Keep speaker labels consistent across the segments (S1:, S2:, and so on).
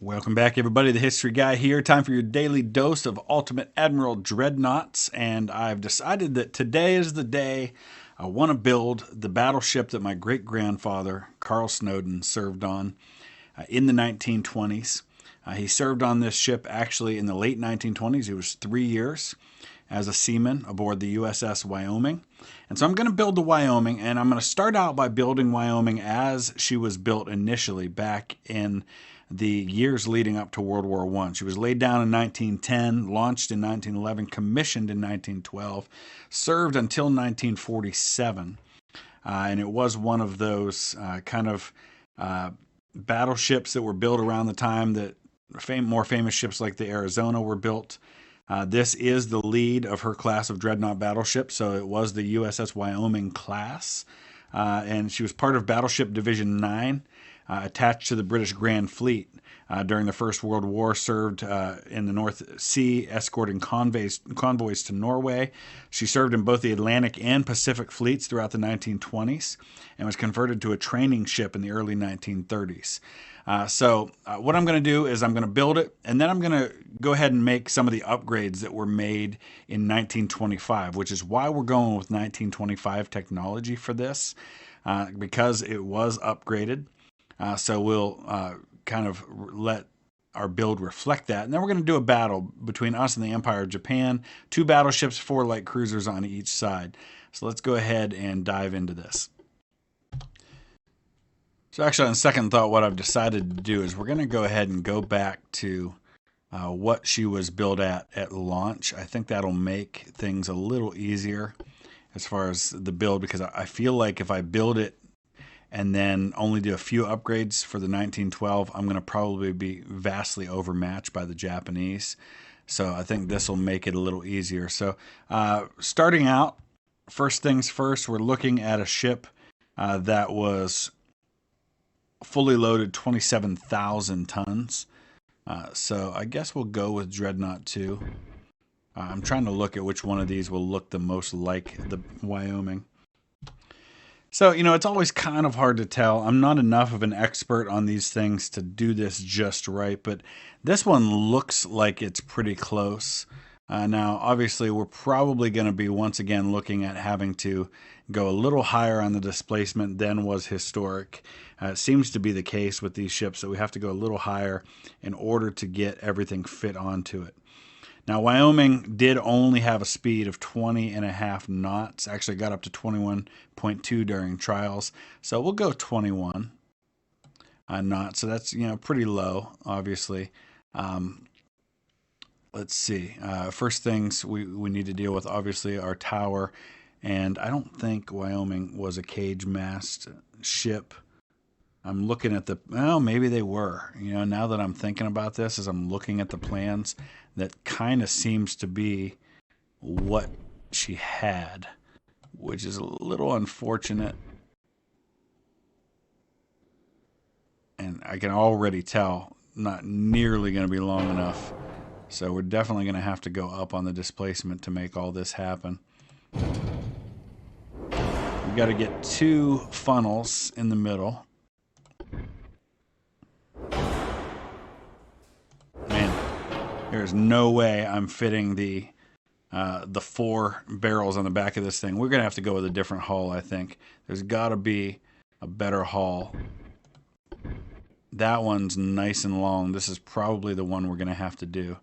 S1: Welcome back, everybody. The History Guy here. Time for your daily dose of Ultimate Admiral Dreadnoughts. And I've decided that today is the day I want to build the battleship that my great-grandfather, Carl Snowden, served on in the 1920s. He served on this ship actually in the late 1920s. It was 3 years as a seaman aboard the USS Wyoming. And so I'm going to build the Wyoming, and I'm going to start out by building Wyoming as she was built initially back in the years leading up to World War I. She was laid down in 1910, launched in 1911, commissioned in 1912, served until 1947. And it was one of those battleships that were built around the time that more famous ships like the Arizona were built. This is the lead of her class of dreadnought battleship, so it was the USS Wyoming class. And she was part of Battleship Division 9, attached to the British Grand Fleet during the First World War, served in the North Sea, escorting convoys to Norway. She served in both the Atlantic and Pacific fleets throughout the 1920s and was converted to a training ship in the early 1930s. So what I'm going to do is I'm going to build it, and then I'm going to go ahead and make some of the upgrades that were made in 1925, which is why we're going with 1925 technology for this, because it was upgraded. So we'll kind of let our build reflect that. And then we're going to do a battle between us and the Empire of Japan. 2 battleships, 4 light cruisers on each side. So let's go ahead and dive into this. So actually, on second thought, what I've decided to do is we're going to go ahead and go back to what she was built at launch. I think that'll make things a little easier as far as the build, because I feel like if I build it and then only do a few upgrades for the 1912, I'm going to probably be vastly overmatched by the Japanese. So I think this will make it a little easier. So starting out, first things first, we're looking at a ship that was fully loaded 27,000 tons. So I guess we'll go with Dreadnought 2. I'm trying to look at which one of these will look the most like the Wyoming. So, it's always kind of hard to tell. I'm not enough of an expert on these things to do this just right, but this one looks like it's pretty close. Now, obviously, we're probably going to be once again looking at having to go a little higher on the displacement than was historic. It seems to be the case with these ships, that we have to go a little higher in order to get everything fit onto it. Now, Wyoming did only have a speed of 20.5 knots. Actually got up to 21.2 during trials. So we'll go 21 knots. So that's, pretty low, obviously. Let's see. First things we need to deal with, obviously, our tower. And I don't think Wyoming was a cage mast ship. I'm looking at maybe they were. Now that I'm thinking about this, as I'm looking at the plans, that kind of seems to be what she had, which is a little unfortunate. And I can already tell not nearly going to be long enough. So we're definitely going to have to go up on the displacement to make all this happen. We've got to get 2 funnels in the middle. There's no way I'm fitting the 4 barrels on the back of this thing. We're going to have to go with a different hull, I think. There's got to be a better hull. That one's nice and long. This is probably the one we're going to have to do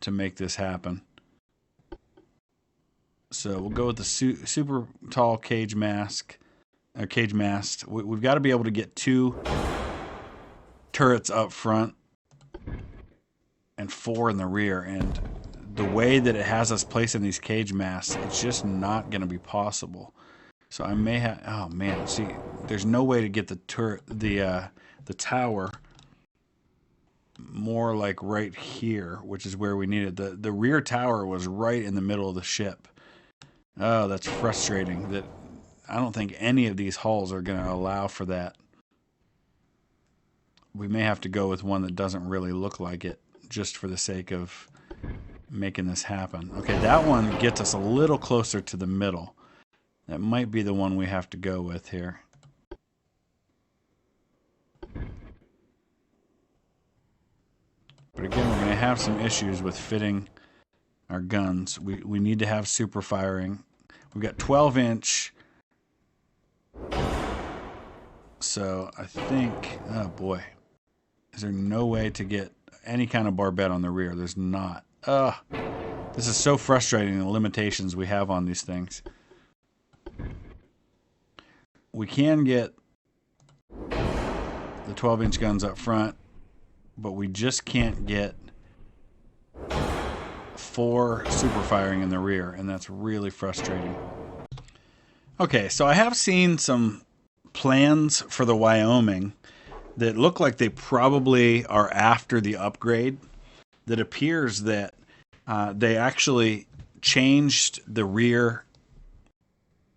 S1: to make this happen. So we'll go with the super tall cage mast. We've got to be able to get 2 turrets up front and 4 in the rear, and the way that it has us placing these cage masts, it's just not going to be possible. So I may have, oh man, see, there's no way to get the the tower more like right here, which is where we need it. The rear tower was right in the middle of the ship. Oh, that's frustrating. That I don't think any of these hulls are going to allow for that. We may have to go with one that doesn't really look like it, just for the sake of making this happen. Okay, that one gets us a little closer to the middle. That might be the one we have to go with here. But again, we're going to have some issues with fitting our guns. We need to have super firing. We've got 12-inch. So I think, oh boy, is there no way to get any kind of barbette on the rear? There's not. This is so frustrating, the limitations we have on these things. We can get the 12-inch guns up front, but we just can't get 4 super firing in the rear, and that's really frustrating. Okay, so I have seen some plans for the Wyoming that look like they probably are after the upgrade. That appears that they actually changed the rear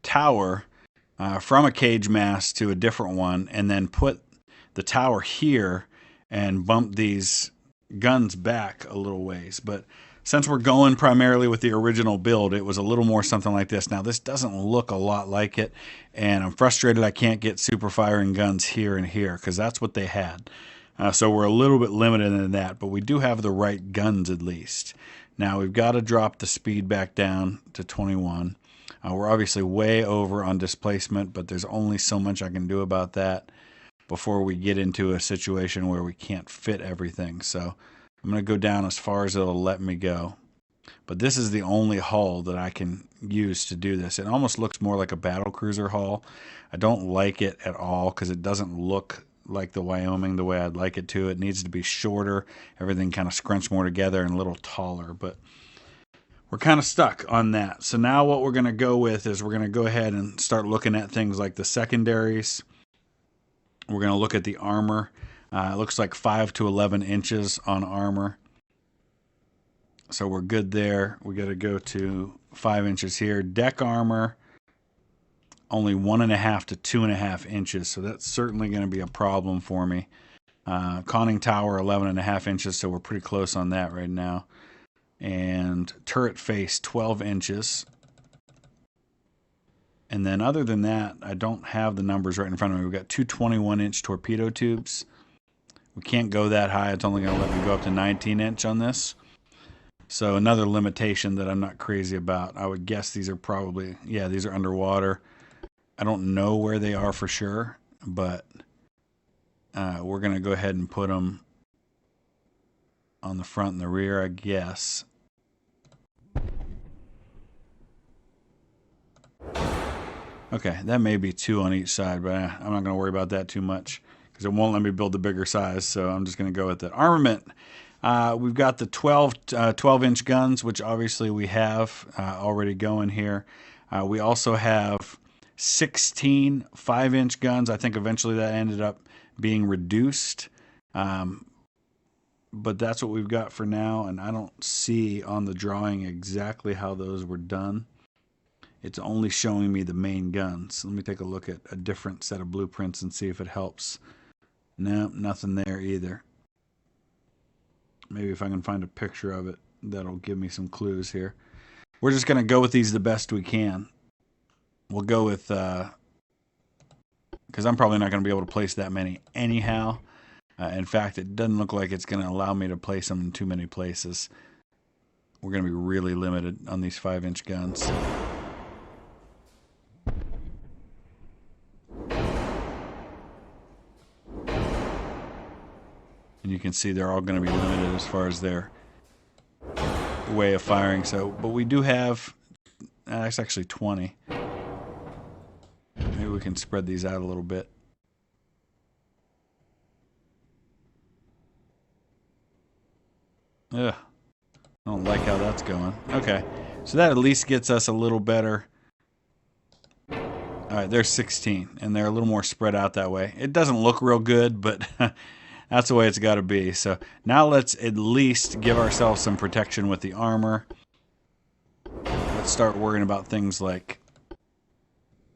S1: tower from a cage mast to a different one, and then put the tower here and bumped these guns back a little ways. But since we're going primarily with the original build, it was a little more something like this. Now, this doesn't look a lot like it, and I'm frustrated I can't get super firing guns here and here, because that's what they had. So we're a little bit limited in that, but we do have the right guns at least. Now, we've got to drop the speed back down to 21. We're obviously way over on displacement, but there's only so much I can do about that before we get into a situation where we can't fit everything. So I'm going to go down as far as it'll let me go. But this is the only hull that I can use to do this. It almost looks more like a battlecruiser hull. I don't like it at all because it doesn't look like the Wyoming the way I'd like it to. It needs to be shorter, everything kind of scrunched more together, and a little taller. But we're kind of stuck on that. So now what we're going to go with is we're going to go ahead and start looking at things like the secondaries. We're going to look at the armor. It looks like 5 to 11 inches on armor. So we're good there. We got to go to 5 inches here. Deck armor, only 1.5 to 2.5 inches. So that's certainly going to be a problem for me. Conning tower, 11.5 inches. So we're pretty close on that right now. And turret face, 12 inches. And then other than that, I don't have the numbers right in front of me. We've got 2 21-inch torpedo tubes. We can't go that high. It's only going to let me go up to 19-inch on this. So another limitation that I'm not crazy about. I would guess these are probably, yeah, these are underwater. I don't know where they are for sure, but we're going to go ahead and put them on the front and the rear, I guess. Okay, that may be 2 on each side, but I'm not going to worry about that too much because it won't let me build the bigger size, so I'm just going to go with it. Armament. We've got the 12-inch guns, which obviously we have already going here. We also have 16 5-inch guns. I think eventually that ended up being reduced, but that's what we've got for now, and I don't see on the drawing exactly how those were done. It's only showing me the main guns. Let me take a look at a different set of blueprints and see if it helps. No, nothing there either. Maybe if I can find a picture of it, that'll give me some clues here. We're just going to go with these the best we can. We'll go with, because I'm probably not going to be able to place that many anyhow. In fact, it doesn't look like it's going to allow me to place them in too many places. We're going to be really limited on these 5-inch guns. And you can see they're all going to be limited as far as their way of firing. So, but we do have, that's actually 20. Maybe we can spread these out a little bit. Ugh, I don't like how that's going. Okay, so that at least gets us a little better. All right, there's 16, and they're a little more spread out that way. It doesn't look real good, but that's the way it's got to be. So now let's at least give ourselves some protection with the armor. Let's start worrying about things like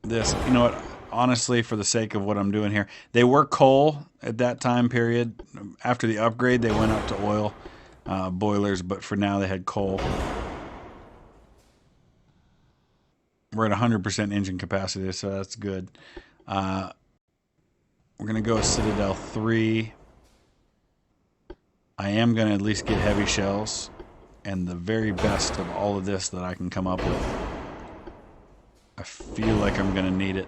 S1: this. You know what? Honestly, for the sake of what I'm doing here, they were coal at that time period. After the upgrade, they went up to oil boilers, but for now they had coal. We're at 100% engine capacity, so that's good. We're going to go Citadel 3. I am going to at least get heavy shells and the very best of all of this that I can come up with. I feel like I'm going to need it.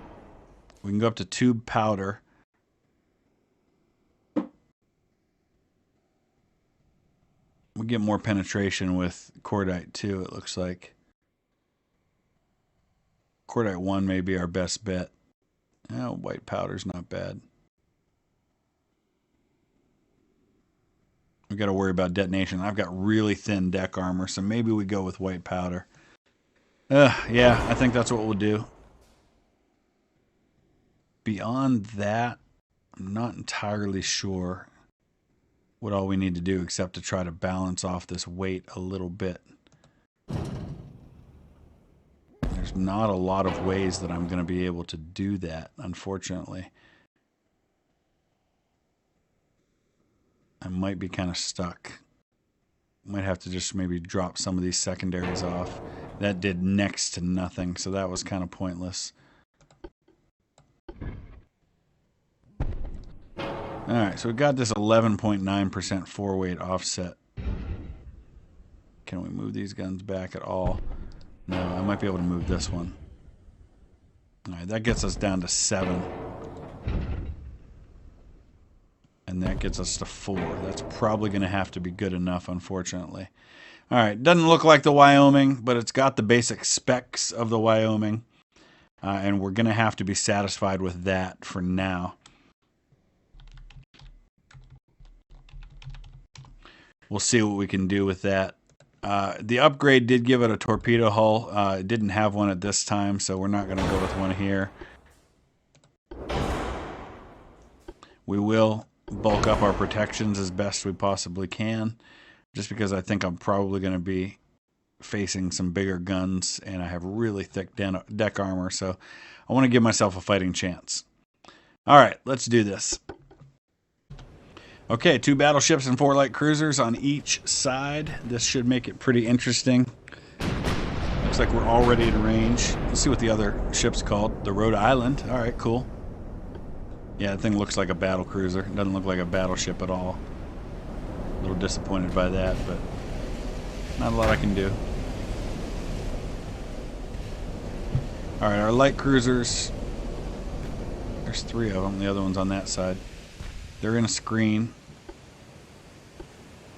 S1: We can go up to tube powder. We get more penetration with cordite too, it looks like. Cordite 1 may be our best bet. Oh, white powder's not bad. We got to worry about detonation. I've got really thin deck armor, so maybe we go with white powder. Yeah, I think that's what we'll do. Beyond that, I'm not entirely sure what all we need to do except to try to balance off this weight a little bit. There's not a lot of ways that I'm going to be able to do that, unfortunately. I might be kind of stuck. Might have to just maybe drop some of these secondaries off. That did next to nothing, so that was kind of pointless. Alright, so we got this 11.9% 4-weight offset. Can we move these guns back at all? No, I might be able to move this one. Alright, that gets us down to 7. And that gets us to 4. That's probably going to have to be good enough, unfortunately. Alright, doesn't look like the Wyoming, but it's got the basic specs of the Wyoming. And we're going to have to be satisfied with that for now. We'll see what we can do with that. The upgrade did give it a torpedo hull. It didn't have one at this time, so we're not going to go with one here. We will bulk up our protections as best we possibly can, just because I think I'm probably going to be facing some bigger guns, and I have really thick deck armor, so I want to give myself a fighting chance. All right, let's do this. Okay, 2 battleships and 4 light cruisers on each side. This should make it pretty interesting. Looks like we're already in range. Let's see what the other ship's called. The Rhode Island. All right, cool. Yeah, that thing looks like a battle cruiser. It doesn't look like a battleship at all. A little disappointed by that, but not a lot I can do. All right, our light cruisers. There's 3 of them. The other one's on that side. They're in a screen.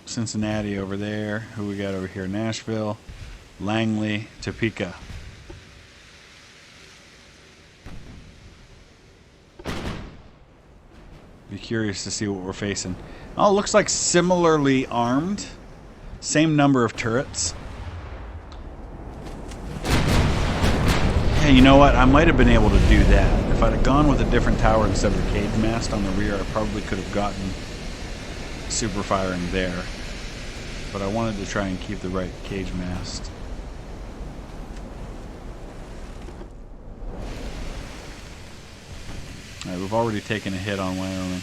S1: Cincinnati over there. Who we got over here? Nashville, Langley, Topeka. Be curious to see what we're facing. Oh, looks like similarly armed. Same number of turrets. Hey, you know what? I might have been able to do that. If I'd have gone with a different tower instead of a cage mast on the rear, I probably could have gotten super firing there. But I wanted to try and keep the right cage mast. Alright, we've already taken a hit on Wyoming.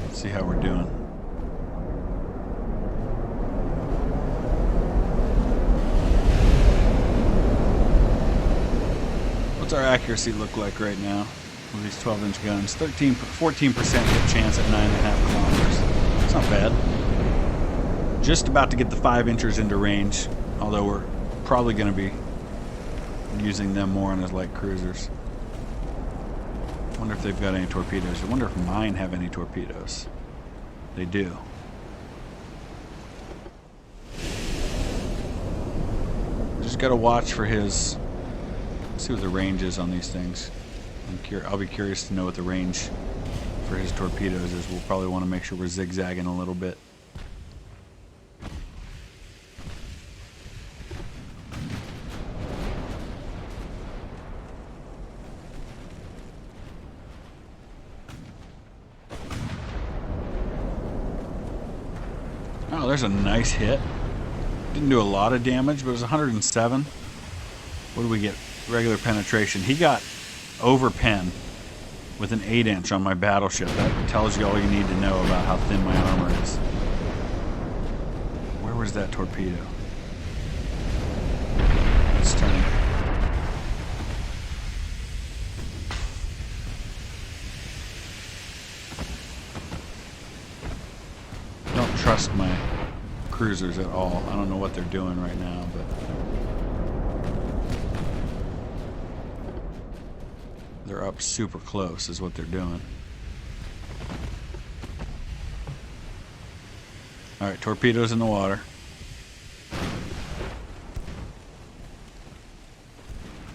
S1: Let's see how we're doing. What's our accuracy look like right now with these 12-inch guns? 14% hit chance at 9.5 kilometers. It's not bad. Just about to get the 5 inchers into range, although we're probably going to be using them more on as light cruisers. I wonder if they've got any torpedoes. I wonder if mine have any torpedoes. They do. Just got to watch for his... see what the range is on these things. I'll be curious to know what the range for his torpedoes is. We'll probably want to make sure we're zigzagging a little bit. Oh, there's a nice hit. Didn't do a lot of damage, but it was 107. What do we get? Regular penetration. He got over pen with an 8-inch on my battleship. That tells you all you need to know about how thin my armor is. Where was that torpedo? Let's turn. trust my cruisers at all. I don't know what they're doing right now, but they're up super close is what they're doing. Alright, torpedoes in the water.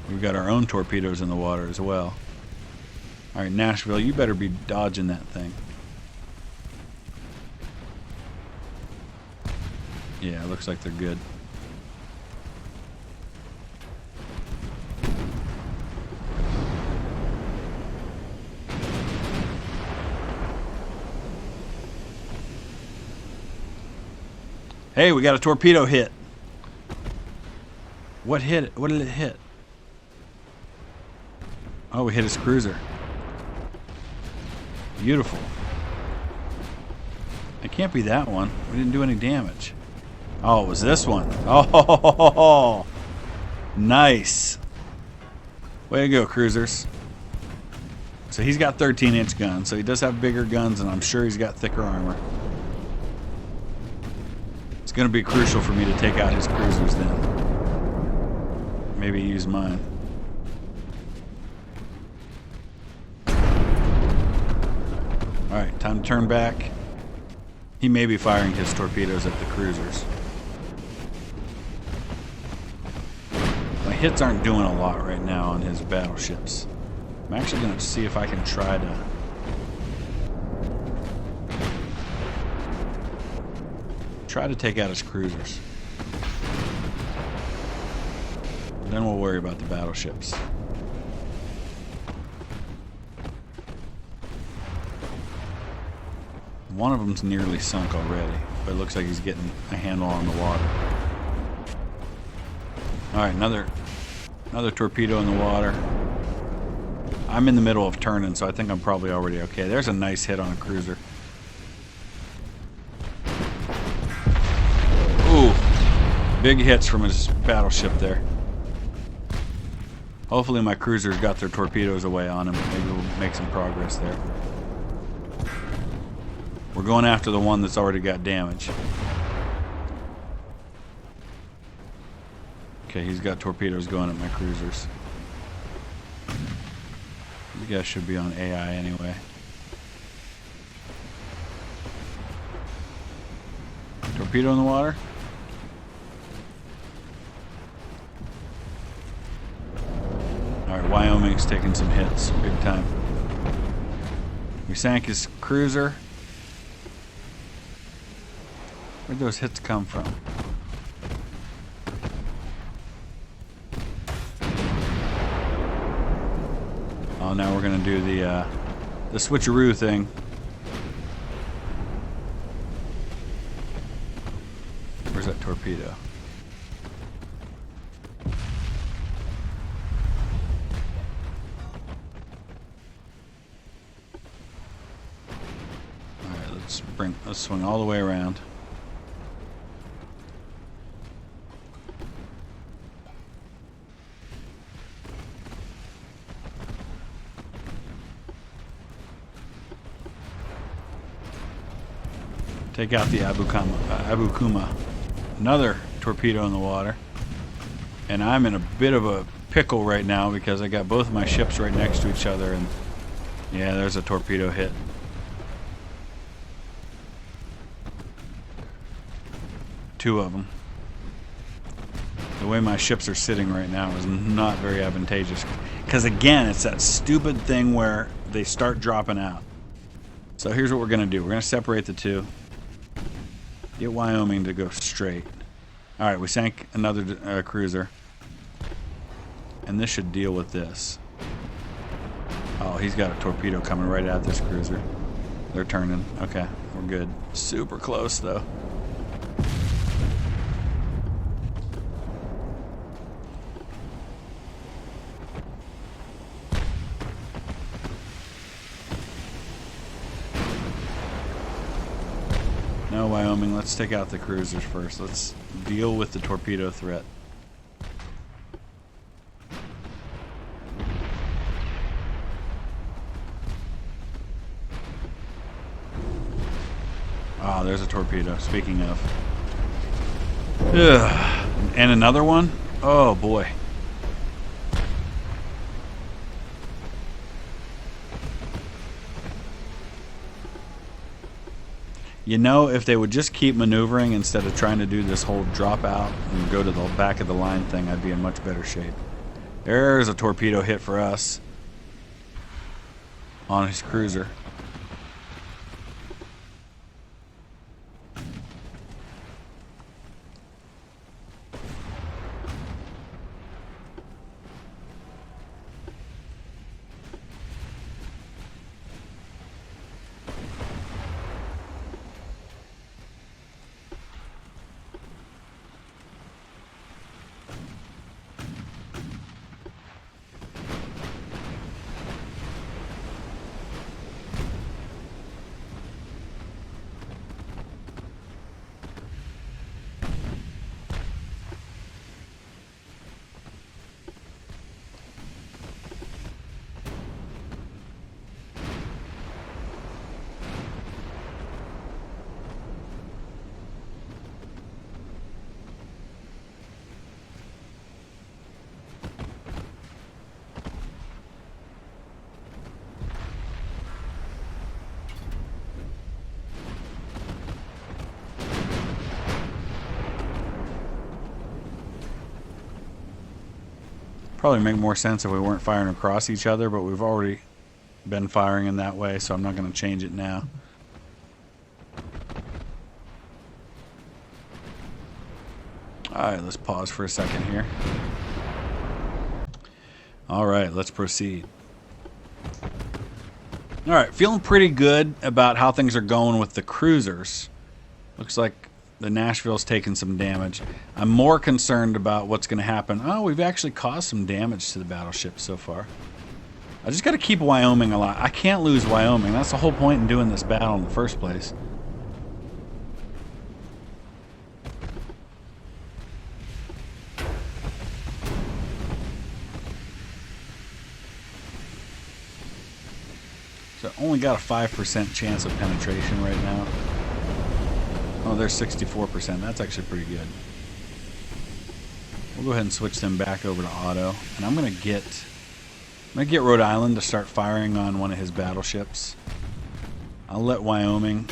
S1: We've got our own torpedoes in the water as well. Alright, Nashville, you better be dodging that thing. Yeah, it looks like they're good. Hey, we got a torpedo hit. What hit it? What did it hit? Oh, we hit his cruiser. Beautiful. It can't be that one. We didn't do any damage. Oh, it was this one. Oh, nice. Way to go, cruisers. So he's got 13-inch guns, so he does have bigger guns, and I'm sure he's got thicker armor. It's going to be crucial for me to take out his cruisers then. Maybe use mine. Alright, time to turn back. He may be firing his torpedoes at the cruisers. My hits aren't doing a lot right now on his battleships. I'm actually going to see if I can try to take out his cruisers. Then we'll worry about the battleships. One of them's nearly sunk already, but it looks like he's getting a handle on the water. Alright, another torpedo in the water. I'm in the middle of turning, so I think I'm probably already okay. There's a nice hit on a cruiser. Ooh, big hits from his battleship there. Hopefully my cruisers got their torpedoes away on him. Maybe we'll make some progress there. We're going after the one that's already got damage. Okay, he's got torpedoes going at my cruisers. You guys should be on AI anyway. Torpedo in the water? Alright, Wyoming's taking some hits, big time. We sank his cruiser. Where'd those hits come from? Oh, now we're gonna do the switcheroo thing. Where's that torpedo? Alright, let's swing all the way around. Take out the Abu Kuma. Another torpedo in the water. And I'm in a bit of a pickle right now because I got both my ships right next to each other, and yeah, there's a torpedo hit. Two of them. The way my ships are sitting right now is not very advantageous. Because again, it's that stupid thing where they start dropping out. So here's what we're going to do. We're going to separate the two. Get Wyoming to go straight. Alright, we sank another cruiser. And this should deal with this. Oh, he's got a torpedo coming right at this cruiser. They're turning. Okay, we're good. Super close, though. No, Wyoming, let's take out the cruisers first. Let's deal with the torpedo threat. Oh, there's a torpedo, speaking of. Ugh. And another one? Oh, boy. You know, if they would just keep maneuvering instead of trying to do this whole drop out and go to the back of the line thing, I'd be in much better shape. There's a torpedo hit for us on his cruiser. Probably make more sense if we weren't firing across each other, but we've already been firing in that way, so I'm not going to change it now. Alright, let's pause for a second here. Alright, let's proceed. Alright, feeling pretty good about how things are going with the cruisers. Looks like the Nashville's taken some damage. I'm more concerned about what's going to happen. Oh, we've actually caused some damage to the battleship so far. I just got to keep Wyoming alive. I can't lose Wyoming. That's the whole point in doing this battle in the first place. So only got a 5% chance of penetration right now. Oh, there's 64%. That's actually pretty good. We'll go ahead and switch them back over to auto, and I'm gonna get Rhode Island to start firing on one of his battleships. I'll let Wyoming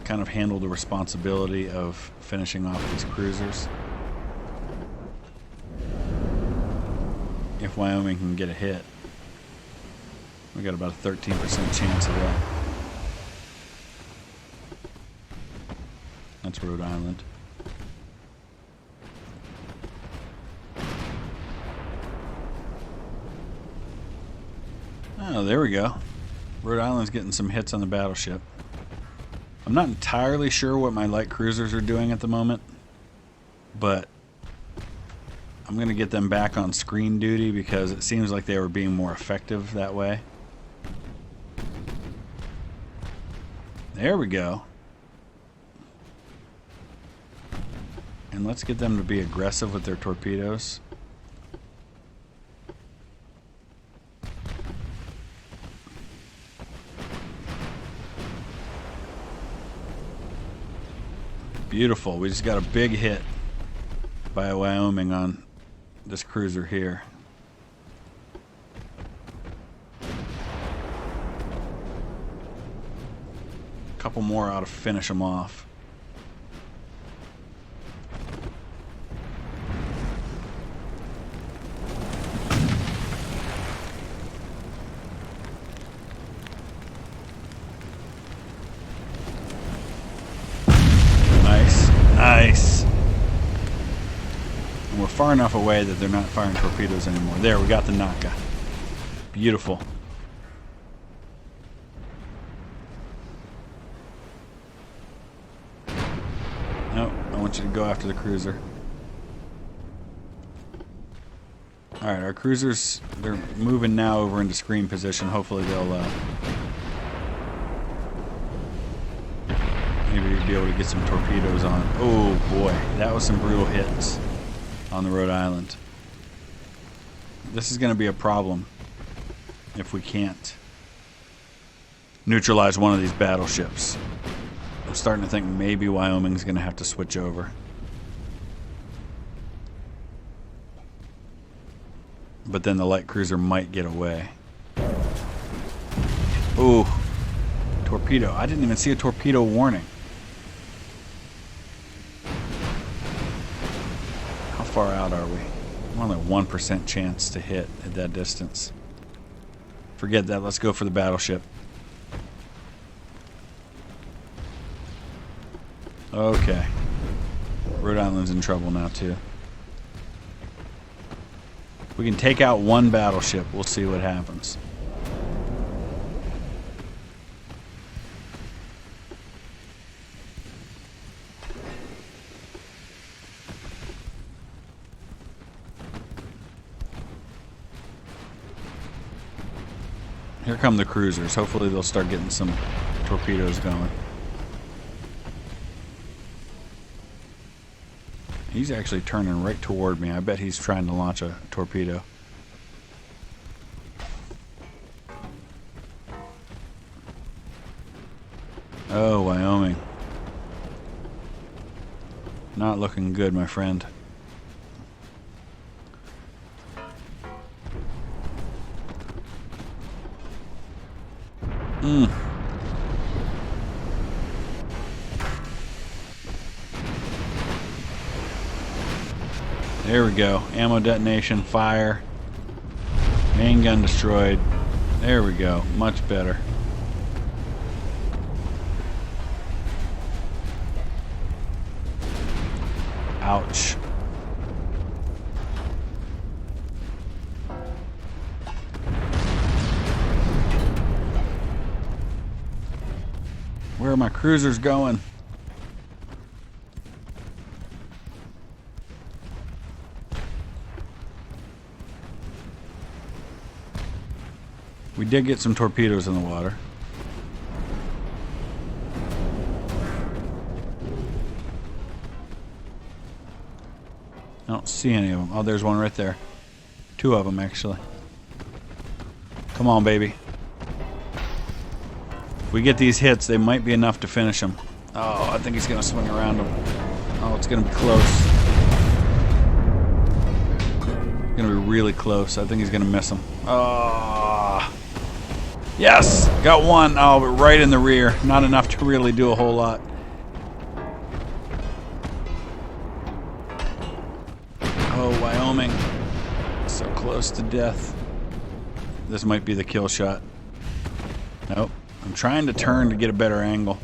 S1: kind of handle the responsibility of finishing off these cruisers. If Wyoming can get a hit, we got about a 13% chance of that. That's Rhode Island. Oh, there we go. Rhode Island's getting some hits on the battleship. I'm not entirely sure what my light cruisers are doing at the moment, but I'm going to get them back on screen duty because it seems like they were being more effective that way. There we go. And let's get them to be aggressive with their torpedoes. Beautiful. We just got a big hit by Wyoming on this cruiser here. A couple more ought to finish them off. Nice. And we're far enough away that they're not firing torpedoes anymore. There, we got the Naka. Beautiful. No, I want you to go after the cruiser. Alright, our cruisers, they're moving now over into screen position. Hopefully they'll maybe be able to get some torpedoes on. Oh boy, that was some brutal hits on the Rhode Island. This is going to be a problem if we can't neutralize one of these battleships. I'm starting to think maybe Wyoming's going to have to switch over. But then the light cruiser might get away. Ooh. Torpedo. I didn't even see a torpedo warning. How far out are we? Only 1% chance to hit at that distance. Forget that. Let's go for the battleship. Okay. Rhode Island's in trouble now, too. We can take out one battleship. We'll see what happens. Here come the cruisers. Hopefully they'll start getting some torpedoes going. He's actually turning right toward me. I bet he's trying to launch a torpedo. Oh, Wyoming. Not looking good, my friend. There we go. Ammo detonation, fire. Main gun destroyed. There we go. Much better. Ouch. Where are my cruisers going? We did get some torpedoes in the water. I don't see any of them. Oh, there's one right there. Two of them, actually. Come on, baby. If we get these hits, they might be enough to finish them. Oh, I think he's going to swing around them. Oh, it's going to be close. It's going to be really close. I think he's going to miss them. Oh. Yes! Got one. Oh, but right in the rear. Not enough to really do a whole lot. Oh, Wyoming. So close to death. This might be the kill shot. Nope. I'm trying to turn to get a better angle.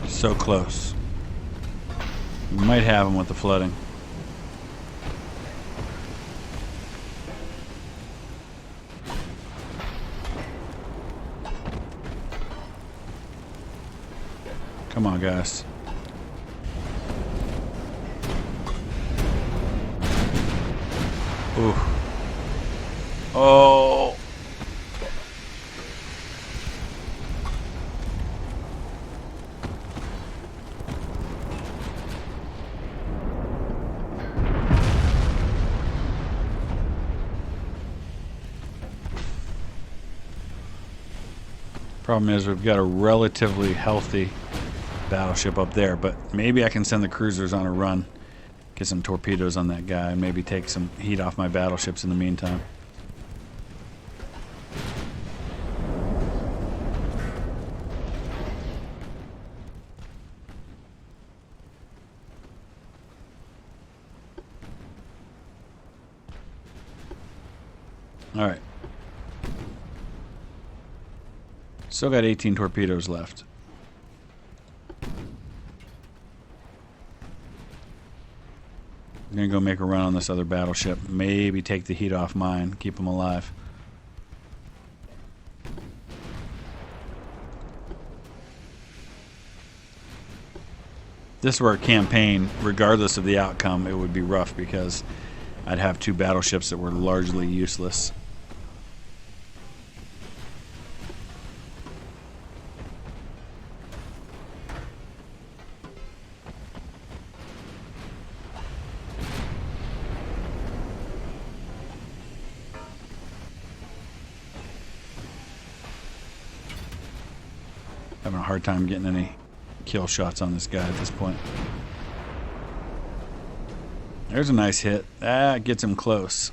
S1: So close. We might have him with the flooding. Come on, guys. Ooh. Oh. Problem is we've got a relatively healthy battleship up there, but maybe I can send the cruisers on a run, get some torpedoes on that guy, and maybe take some heat off my battleships in the meantime. All right. Still got 18 torpedoes left. I'm going to go make a run on this other battleship. Maybe take the heat off mine. Keep them alive. If this were a campaign, regardless of the outcome, it would be rough because I'd have two battleships that were largely useless. Having a hard time getting any kill shots on this guy at this point. There's a nice hit. That gets him close.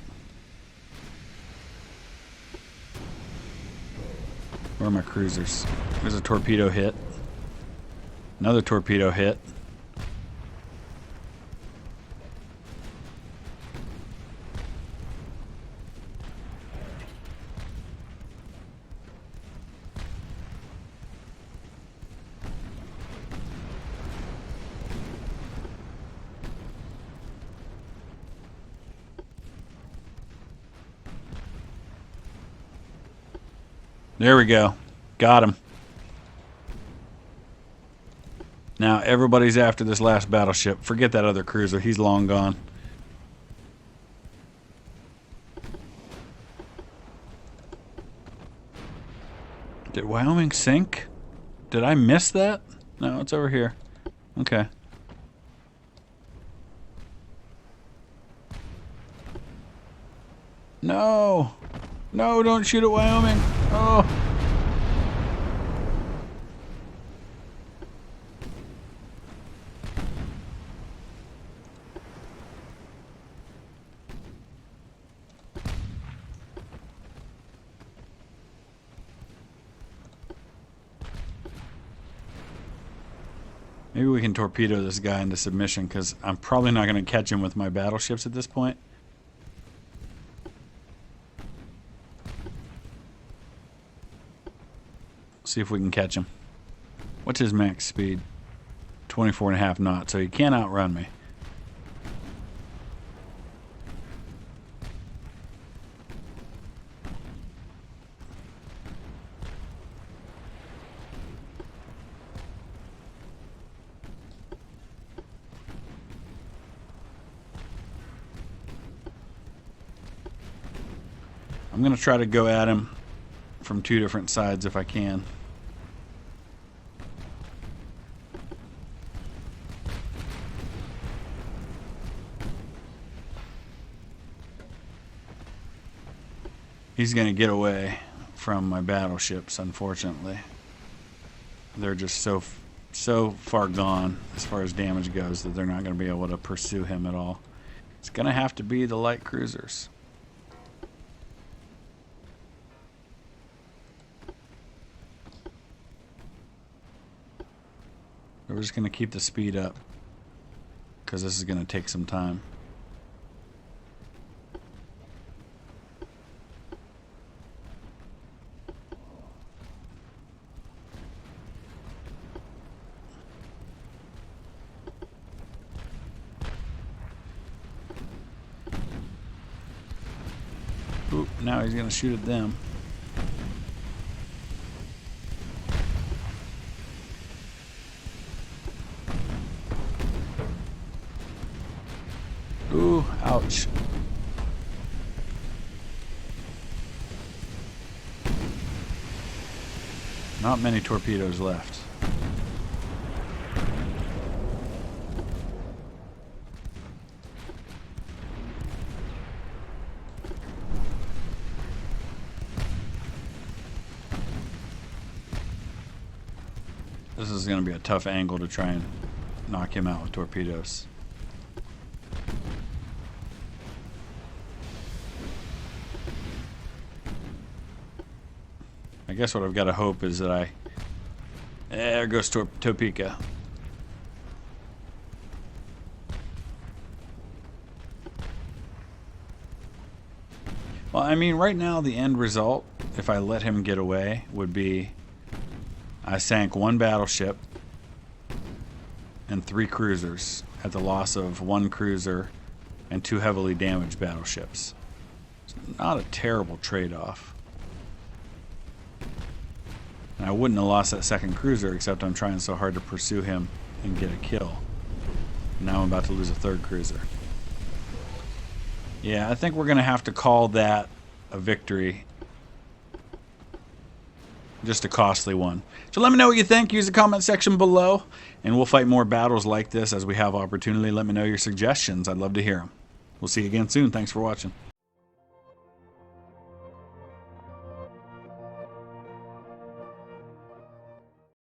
S1: Where are my cruisers? There's a torpedo hit. Another torpedo hit. There we go. Got him. Now everybody's after this last battleship. Forget that other cruiser. He's long gone. Did Wyoming sink? Did I miss that? No, it's over here. Okay. No! No, don't shoot at Wyoming! Oh! Maybe we can torpedo this guy into submission, because I'm probably not going to catch him with my battleships at this point. See if we can catch him. What's his max speed? 24.5 knots, so he can't outrun me. I'm going to try to go at him from two different sides if I can. He's going to get away from my battleships, unfortunately. They're just so far gone as far as damage goes that they're not going to be able to pursue him at all. It's going to have to be the light cruisers. We're just going to keep the speed up because this is going to take some time. Oop, now he's going to shoot at them. Ooh, ouch. Not many torpedoes left. This is going to be a tough angle to try and knock him out with torpedoes. I guess what I've got to hope is that there goes Topeka. Well, I mean, right now the end result, if I let him get away, would be I sank 1 battleship and 3 cruisers at the loss of 1 cruiser and 2 heavily damaged battleships. It's not a terrible trade-off. And I wouldn't have lost that 2nd cruiser, except I'm trying so hard to pursue him and get a kill. Now I'm about to lose a 3rd cruiser. Yeah, I think we're going to have to call that a victory. Just a costly one. So let me know what you think. Use the comment section below, and we'll fight more battles like this as we have opportunity. Let me know your suggestions. I'd love to hear them. We'll see you again soon. Thanks for watching.